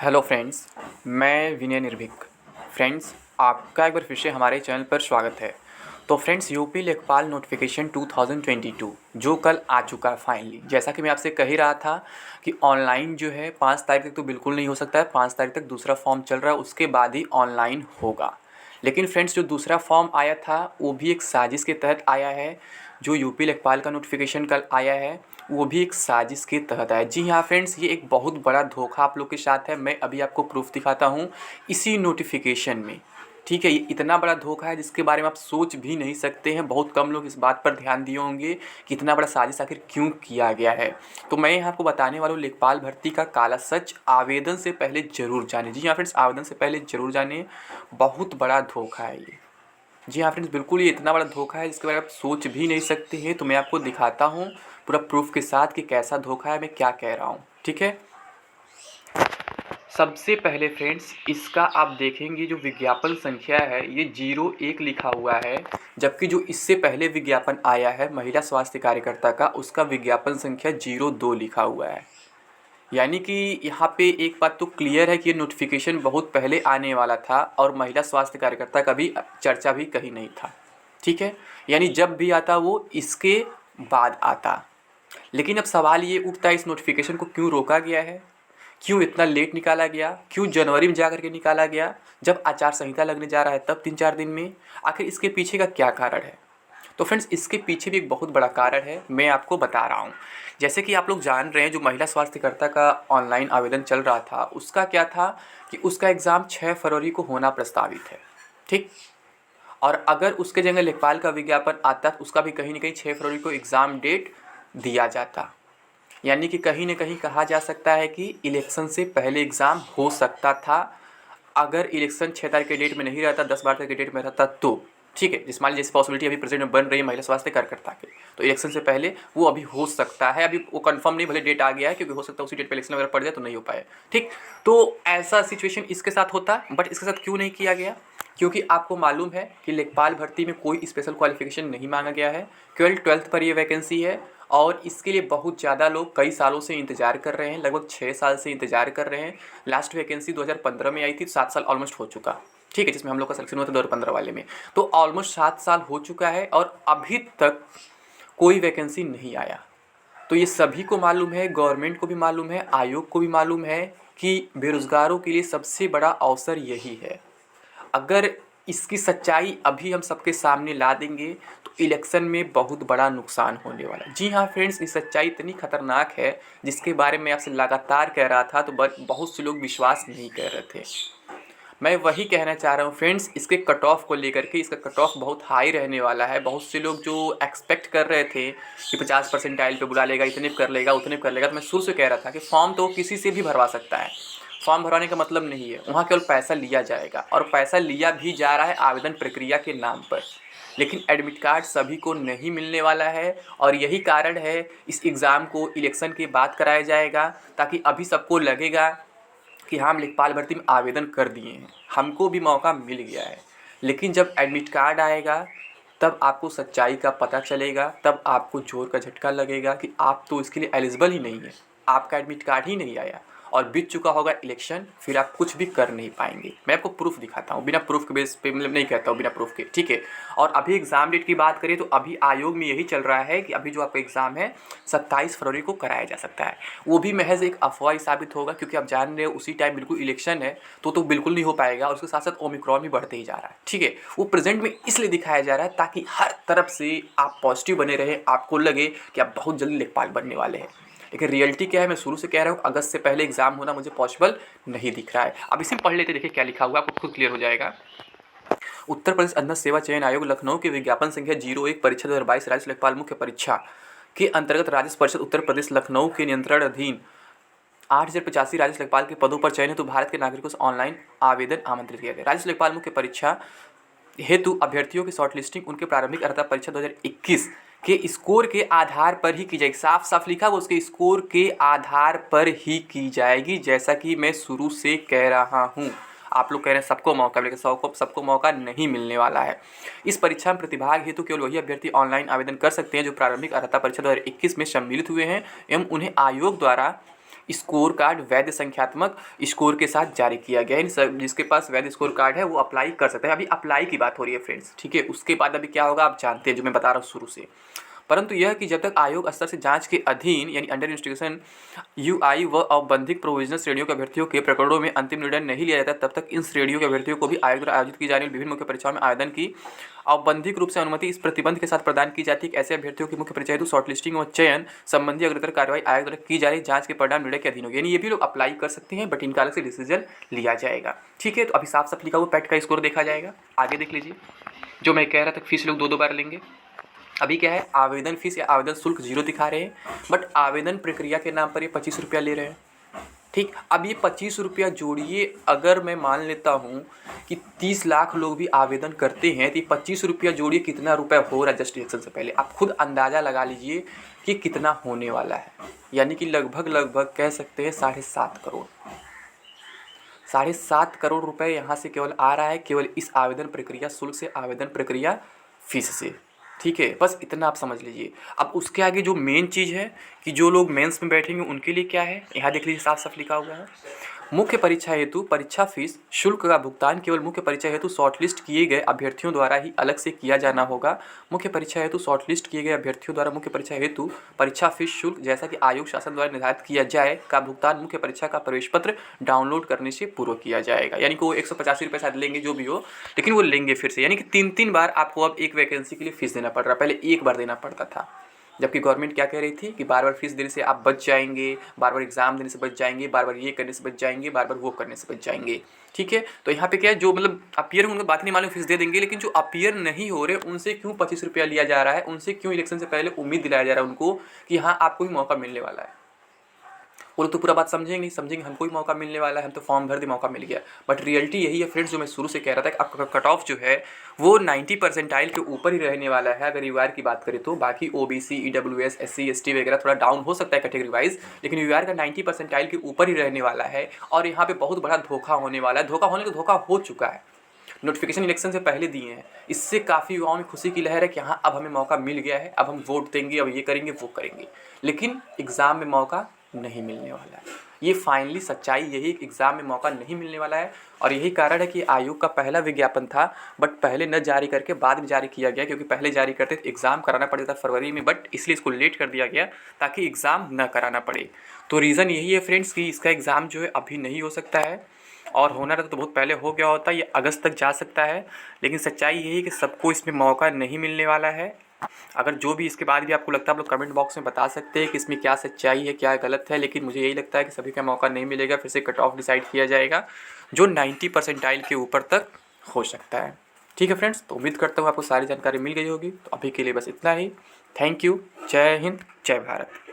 Hello friends, मैं विनय निर्भीक। Friends, आपका एक बार फिर से हमारे चैनल पर स्वागत है। तो फ्रेंड्स, यूपी लेखपाल नोटिफिकेशन 2022 जो कल आ चुका है फाइनली। जैसा कि मैं आपसे कह ही रहा था कि ऑनलाइन जो है 5 तारीख तक तो बिल्कुल नहीं हो सकता है। 5 तारीख तक दूसरा फॉर्म चल रहा है, उसके बाद ही ऑनलाइन होगा। लेकिन फ्रेंड्स, जो दूसरा फॉर्म आया था वो भी एक साजिश के तहत आया है। जो यूपी लेखपाल का नोटिफिकेशन कल आया है वो भी एक साजिश के तहत आया। जी हाँ फ्रेंड्स, ये एक बहुत बड़ा धोखा आप लोग के साथ है। मैं अभी आपको प्रूफ दिखाता हूँ इसी नोटिफिकेशन में। ठीक है, ये इतना बड़ा धोखा है जिसके बारे में आप सोच भी नहीं सकते हैं। बहुत कम लोग इस बात पर ध्यान दिए होंगे कि इतना बड़ा साजिश आखिर क्यों किया गया है। तो मैं यहाँ आपको बताने वाला हूँ लेखपाल भर्ती का काला सच। आवेदन से पहले जरूर जाने। जी हाँ फ्रेंड्स, आवेदन से पहले जरूर जाने। बहुत बड़ा धोखा है ये। जी हाँ फ्रेंड्स, बिल्कुल ये इतना बड़ा धोखा है जिसके बारे में आप सोच भी नहीं सकते हैं। तो मैं आपको दिखाता हूँ पूरा प्रूफ के साथ कि कैसा धोखा है, मैं क्या कह रहा हूँ। ठीक है, सबसे पहले फ्रेंड्स, इसका आप देखेंगे जो विज्ञापन संख्या है ये 01 लिखा हुआ है। जबकि जो इससे पहले विज्ञापन आया है महिला स्वास्थ्य कार्यकर्ता का, उसका विज्ञापन संख्या 02 लिखा हुआ है। यानी कि यहाँ पे एक बात तो क्लियर है कि ये नोटिफिकेशन बहुत पहले आने वाला था और महिला स्वास्थ्य कार्यकर्ता का भी चर्चा भी कहीं नहीं था। ठीक है, यानी जब भी आता वो इसके बाद आता। लेकिन अब सवाल ये उठता है इस नोटिफिकेशन को क्यों रोका गया है, क्यों इतना लेट निकाला गया, क्यों जनवरी में जा कर के निकाला गया जब आचार संहिता लगने जा रहा है तब 3-4 दिन में। आखिर इसके पीछे का क्या कारण है? तो फ्रेंड्स, इसके पीछे भी एक बहुत बड़ा कारण है, मैं आपको बता रहा हूँ। जैसे कि आप लोग जान रहे हैं जो महिला स्वास्थ्यकर्ता का ऑनलाइन आवेदन चल रहा था उसका क्या था कि उसका एग्ज़ाम 6 फरवरी को होना प्रस्तावित है। ठीक, और अगर उसके जगह लेखपाल का विज्ञापन आता तो उसका भी कहीं ना कहीं 6 फरवरी को एग्ज़ाम डेट दिया जाता। यानी कि कहीं ना कहीं कहा जा सकता है कि इलेक्शन से पहले एग्ज़ाम हो सकता था। अगर इलेक्शन 6 तारीख के डेट में नहीं रहता, 10-12 तारीख के डेट में रहता तो ठीक है। जिस मान लीजिए जैसे पॉसिबिलिटी अभी प्रेजेंट में बन रही है महिला स्वास्थ्य कार्यकर्ता के, तो इलेक्शन से पहले वो अभी हो सकता है। अभी वो कंफर्म नहीं, भले डेट आ गया है, क्योंकि हो सकता है उसी डेट पे इलेक्शन वगैरह पड़ जाए तो नहीं हो पाए। ठीक, तो ऐसा सिचुएशन इसके साथ होता, बट इसके साथ क्यों नहीं किया गया? क्योंकि आपको मालूम है कि लेखपाल भर्ती में कोई स्पेशल क्वालिफिकेशन नहीं मांगा गया है। केवल 12th पर ये वैकेंसी है और इसके लिए बहुत ज़्यादा लोग कई सालों से इंतज़ार कर रहे हैं, लगभग 6 साल से इंतज़ार कर रहे हैं। लास्ट वैकेंसी 2015 में आई थी, 7 साल ऑलमोस्ट हो चुका। ठीक है, जिसमें हम लोग का सिलेक्शन हुआ था 2015 वाले में। तो ऑलमोस्ट 7 साल हो चुका है और अभी तक कोई वैकेंसी नहीं आया। तो ये सभी को मालूम है, गवर्नमेंट को भी मालूम है, आयोग को भी मालूम है कि बेरोज़गारों के लिए सबसे बड़ा अवसर यही है। अगर इसकी सच्चाई अभी हम सबके सामने ला देंगे तो इलेक्शन में बहुत बड़ा नुकसान होने वाला है। जी हाँ फ्रेंड्स, ये सच्चाई इतनी खतरनाक है जिसके बारे में आपसे लगातार कह रहा था, तो बहुत से लोग विश्वास नहीं कर रहे थे। मैं वही कहना चाह रहा हूँ फ्रेंड्स, इसके कट ऑफ को लेकर के, इसका कट ऑफ बहुत हाई रहने वाला है। बहुत से लोग जो एक्सपेक्ट कर रहे थे कि 50 परसेंटाइल पे बुला लेगा, इतने कर लेगा, उतने कर लेगा, तो मैं शुरू से कह रहा था कि फॉर्म तो किसी से भी भरवा सकता है। फॉर्म भरवाने का मतलब नहीं है, वहाँ केवल पैसा लिया जाएगा और पैसा लिया भी जा रहा है आवेदन प्रक्रिया के नाम पर। लेकिन एडमिट कार्ड सभी को नहीं मिलने वाला है और यही कारण है इस एग्ज़ाम को इलेक्शन के बाद कराया जाएगा, ताकि अभी सबको लगेगा कि हाँ, हम लेखपाल भर्ती में आवेदन कर दिए हैं, हमको भी मौका मिल गया है। लेकिन जब एडमिट कार्ड आएगा तब आपको सच्चाई का पता चलेगा, तब आपको जोर का झटका लगेगा कि आप तो इसके लिए एलिजिबल ही नहीं है, आपका एडमिट कार्ड ही नहीं आया और बीत चुका होगा इलेक्शन, फिर आप कुछ भी कर नहीं पाएंगे। मैं आपको प्रूफ दिखाता हूँ, बिना प्रूफ के बेस पे मतलब नहीं कहता हूँ, बिना प्रूफ के। ठीक है, और अभी एग्ज़ाम डेट की बात करें तो अभी आयोग में यही चल रहा है कि अभी जो आपका एग्ज़ाम है 27 फरवरी को कराया जा सकता है। वो भी महज एक अफवाह ही साबित होगा, क्योंकि आप जान रहे हो उसी टाइम बिल्कुल इलेक्शन है तो बिल्कुल नहीं हो पाएगा। और उसके साथ साथ ओमिक्रॉन भी बढ़ते ही जा रहा है। ठीक है, वो प्रेजेंट में इसलिए दिखाया जा रहा है ताकि हर तरफ से आप पॉजिटिव बने रहे, आपको लगे कि आप बहुत जल्दी लेखपाल बनने वाले हैं। लेकिन रियलिटी क्या है, मैं शुरू से कह रहा हूँ, अगस्त से पहले एग्जाम होना मुझे पॉसिबल नहीं दिख रहा है। अब इसी में पढ़ लेते, देखिए क्या लिखा हुआ, आपको खुद क्लियर हो जाएगा। उत्तर प्रदेश अन्न सेवा चयन आयोग लखनऊ के विज्ञापन संख्या 01 परीक्षा 2022 राज्य लेखपाल मुख्य परीक्षा के अंतर्गत राज्य परिषद उत्तर प्रदेश लखनऊ के नियंत्रण अधीन 8085 राज्य लेखपाल के पदों पर चयन हेतु भारत के नागरिकों से ऑनलाइन आवेदन आमंत्रित किया गया। राज्य लेखपाल मुख्य परीक्षा हेतु अभ्यर्थियों की शॉर्टलिस्टिंग उनके प्रारंभिक अर्हता परीक्षा 2021 के स्कोर के आधार पर ही की जाएगी। साफ साफ लिखा हुआ, उसके स्कोर के आधार पर ही की जाएगी, जैसा कि मैं शुरू से कह रहा हूँ। आप लोग कह रहे हैं सबको मौका, लेकिन सबको मौका नहीं मिलने वाला है। इस परीक्षा में प्रतिभाग हेतु केवल वही अभ्यर्थी ऑनलाइन आवेदन कर सकते हैं जो प्रारंभिक अर्हता परीक्षा 2021 में सम्मिलित हुए हैं एवं उन्हें आयोग द्वारा स्कोर कार्ड वैध संख्यात्मक स्कोर के साथ जारी किया गया है। जिसके पास वैध स्कोर कार्ड है वो अप्लाई कर सकते हैं। अभी अप्लाई की बात हो रही है फ्रेंड्स, ठीक है। उसके बाद अभी क्या होगा आप जानते हैं, जो मैं बता रहा हूँ शुरू से। परंतु यह कि जब तक आयोग स्तर से जांच के अधीन यानी अंडर इंस्टीट्यूशन यूआई व औपबंधिक प्रोविजनल श्रेणियों के अभ्यर्थियों के प्रकरणों में अंतिम निर्णय नहीं लिया जाता, तब तक इन श्रेणियों के अभ्यर्थियों को भी आयोग द्वारा आयोजित की जाने वाली विभिन्न मुख्य परीक्षाओं में आवेदन की औपबंधिक रूप से अनुमति इस प्रतिबंध के साथ प्रदान की जाती है कि ऐसे अभ्यर्थियों की मुख्य परीक्षा हेतु शॉर्टलिस्टिंग व चयन संबंधी अग्रतर कार्रवाई आयोग द्वारा की जा रही जांच के परिणाम निर्णय के अधीन होगी। यानी ये भी लोग अप्लाई कर सकते हैं, बट इनका अलग से डिसीजन लिया जाएगा, ठीक है। तो अभी साफ साफ लिखा हुआ पैट का स्कोर देखा जाएगा। आगे देख लीजिए, जो मैं कह रहा था फीस लोग दो बार लेंगे। अभी क्या है, आवेदन फीस या आवेदन शुल्क 0 दिखा रहे हैं, बट आवेदन प्रक्रिया के नाम पर ये 25 रुपया ले रहे हैं, ठीक। अब ये 25 रुपया जोड़िए, अगर मैं मान लेता हूँ कि 30 लाख लोग भी आवेदन करते हैं तो ये 25 रुपया जोड़िए कितना रुपया हो रहा है जस्ट इलेक्शन से पहले। आप खुद अंदाज़ा लगा लीजिए कि कितना होने वाला है। यानी कि लगभग कह सकते हैं 7.5 करोड़, 7.5 करोड़ रुपए यहाँ से केवल आ रहा है, केवल इस आवेदन प्रक्रिया शुल्क से, आवेदन प्रक्रिया फीस से, ठीक है। बस इतना आप समझ लीजिए। अब उसके आगे जो मेन चीज़ है कि जो लोग मेंस में बैठेंगे उनके लिए क्या है, यहाँ देख लीजिए साफ साफ लिखा हुआ है। मुख्य परीक्षा हेतु परीक्षा फीस शुल्क का भुगतान केवल मुख्य परीक्षा हेतु शॉर्टलिस्ट किए गए अभ्यर्थियों द्वारा ही अलग से किया जाना होगा। मुख्य परीक्षा हेतु शॉर्टलिस्ट किए गए अभ्यर्थियों द्वारा मुख्य परीक्षा हेतु परीक्षा फीस शुल्क जैसा कि आयोग शासन द्वारा निर्धारित किया जाए का भुगतान मुख्य परीक्षा का प्रवेश पत्र डाउनलोड करने से पूर्व किया जाएगा। यानी कि वो 185 रुपये शायद लेंगे जो भी हो, लेकिन वो लेंगे फिर से। यानी कि 3 बार आपको अब एक वैकेंसी के लिए फीस देना पड़ रहा है, पहले एक बार देना पड़ता था। जबकि गवर्नमेंट क्या कह रही थी कि बार बार फीस देने से आप बच जाएंगे, बार बार एग्जाम देने से बच जाएंगे, बार बार ये करने से बच जाएंगे, बार बार वो करने से बच जाएंगे, ठीक है। तो यहाँ पे क्या है, जो मतलब अपियर उनको बात नहीं मालूम फीस दे देंगे, लेकिन जो अपियर नहीं हो रहे उनसे क्यों 25 रुपया लिया जा रहा है, उनसे क्यों इलेक्शन से पहले उम्मीद दिलाया जा रहा है उनको कि हाँ आपको भी मौका मिलने वाला है। वो लोग तो पूरा बात समझेंगे नहीं, समझेंगे हमको ही मौका मिलने वाला है, हम तो फॉर्म भर दे मौका मिल गया। बट रियलिटी यही है फ्रेंड्स, जो मैं शुरू से कह रहा था कि आपका कट ऑफ जो है वो 90 परसेंटाइल के ऊपर ही रहने वाला है अगर यूआर की बात करें तो। बाकी ओबीसी, ईडब्ल्यूएस, एससी, एसटी वगैरह थोड़ा डाउन हो सकता है कैटेगरी वाइज, लेकिन यूआर का 90 परसेंटाइल के ऊपर ही रहने वाला है। और यहाँ पे बहुत बड़ा धोखा होने वाला है, धोखा होने का धोखा हो चुका है। नोटिफिकेशन इलेक्शन से पहले दिए हैं, इससे काफ़ी युवाओं में खुशी की लहर है कि हाँ अब हमें मौका मिल गया है, अब हम वोट देंगे, अब ये करेंगे वो करेंगे। लेकिन एग्ज़ाम में मौका नहीं मिलने वाला है। ये फाइनली सच्चाई यही, एग्ज़ाम में मौका नहीं मिलने वाला है। और यही कारण है कि आयोग का पहला विज्ञापन था, बट पहले न जारी करके बाद में जारी किया गया, क्योंकि पहले जारी करते तो एग्ज़ाम कराना पड़ता था फरवरी में, बट इसलिए इसको लेट कर दिया गया ताकि एग्ज़ाम न कराना पड़े। तो रीज़न यही है फ्रेंड्स कि इसका एग्ज़ाम जो है अभी नहीं हो सकता है, और होना रहता तो बहुत पहले हो गया होता, ये अगस्त तक जा सकता है। लेकिन सच्चाई यही है कि सबको इसमें मौका नहीं मिलने वाला है। अगर जो भी इसके बाद भी आपको लगता है आप लोग कमेंट बॉक्स में बता सकते हैं कि इसमें क्या सच्चाई है क्या गलत है, लेकिन मुझे यही लगता है कि सभी का मौका नहीं मिलेगा। फिर से कट ऑफ डिसाइड किया जाएगा जो 90 परसेंटाइल के ऊपर तक हो सकता है, ठीक है फ्रेंड्स। तो उम्मीद करता हूँ आपको सारी जानकारी मिल गई होगी। तो अभी के लिए बस इतना ही। Thank you. जय हिंद, जय भारत।